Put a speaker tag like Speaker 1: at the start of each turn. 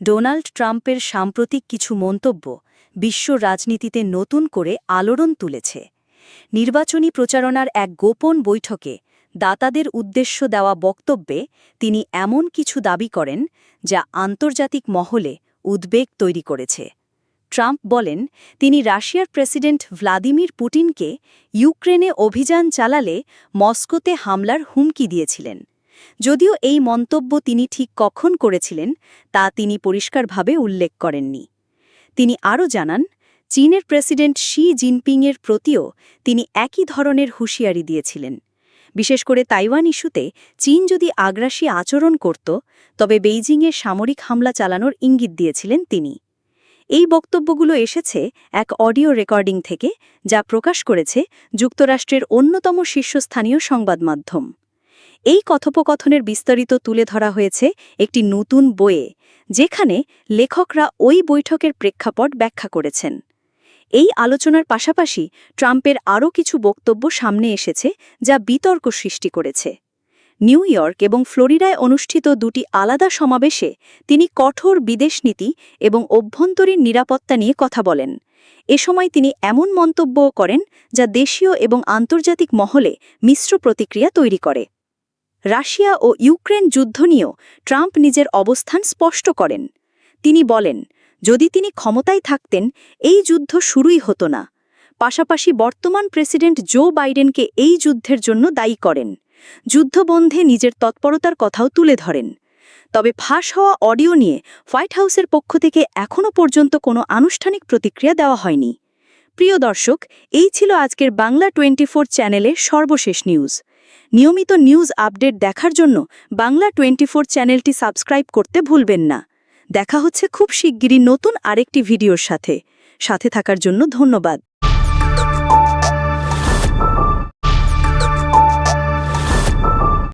Speaker 1: Donald ট্রাম্পের সাম্প্রতিক কিছু মন্তব্য বিশ্ব রাজনীতিতে নতুন করে আলোড়ন তুলেছে। নির্বাচনী প্রচারণার এক গোপন বৈঠকে দাতাদের উদ্দেশ্য দেওয়া বক্তব্যে তিনি এমন কিছু দাবি করেন যা আন্তর্জাতিক মহলে উদ্বেগ তৈরি করেছে। ট্রাম্প বলেন, তিনি রাশিয়ার প্রেসিডেন্ট ভ্লাদিমির পুটিনকে ইউক্রেনে অভিযান চালালে মস্কোতে হামলার হুমকি দিয়েছিলেন। যদিও এই মন্তব্য তিনি ঠিক কখন করেছিলেন তা তিনি পরিষ্কারভাবে উল্লেখ করেননি। তিনি আরও জানান, চীনের প্রেসিডেন্ট শি জিনপিংয়ের প্রতিও তিনি একই ধরনের হুঁশিয়ারি দিয়েছিলেন। বিশেষ করে তাইওয়ান ইস্যুতে চীন যদি আগ্রাসী আচরণ করত তবে বেইজিংয়ে সামরিক হামলা চালানোর ইঙ্গিত দিয়েছিলেন তিনি। এই বক্তব্যগুলো এসেছে এক অডিও রেকর্ডিং থেকে, যা প্রকাশ করেছে যুক্তরাষ্ট্রের অন্যতম শীর্ষস্থানীয় সংবাদ মাধ্যম। এই কথোপকথনের বিস্তারিত তুলে ধরা হয়েছে একটি নতুন বইয়ে, যেখানে লেখকরা ওই বৈঠকের প্রেক্ষাপট ব্যাখ্যা করেছেন। এই আলোচনার পাশাপাশি ট্রাম্পের আরও কিছু বক্তব্য সামনে এসেছে যা বিতর্ক সৃষ্টি করেছে। নিউ ইয়র্ক এবং ফ্লোরিডায় অনুষ্ঠিত দুটি আলাদা সমাবেশে তিনি কঠোর বিদেশ নীতি এবং অভ্যন্তরীণ নিরাপত্তা নিয়ে কথা বলেন। এ সময় তিনি এমন মন্তব্যও করেন যা দেশীয় এবং আন্তর্জাতিক মহলে মিশ্র প্রতিক্রিয়া তৈরি করে। রাশিয়া ও ইউক্রেন যুদ্ধ নিয়েও ট্রাম্প নিজের অবস্থান স্পষ্ট করেন। তিনি বলেন, যদি তিনি ক্ষমতায় থাকতেন এই যুদ্ধ শুরুই হতো না। পাশাপাশি বর্তমান প্রেসিডেন্ট জো বাইডেনকে এই যুদ্ধের জন্য দায়ী করেন। যুদ্ধবন্ধে নিজের তৎপরতার কথাও তুলে ধরেন। তবে ফাঁস হওয়া অডিও নিয়ে হোয়াইট হাউসের পক্ষ থেকে এখনও পর্যন্ত কোনো আনুষ্ঠানিক প্রতিক্রিয়া দেওয়া হয়নি। প্রিয় দর্শক, এই ছিল আজকের বাংলা 24 চ্যানেলের সর্বশেষ নিউজ। নিয়মিত নিউজ আপডেট দেখার জন্য বাংলা 24 চ্যানেলটি সাবস্ক্রাইব করতে ভুলবেন না। দেখা হচ্ছে খুব শিগগিরই নতুন আরেকটি ভিডিওর সাথে থাকার জন্য ধন্যবাদ।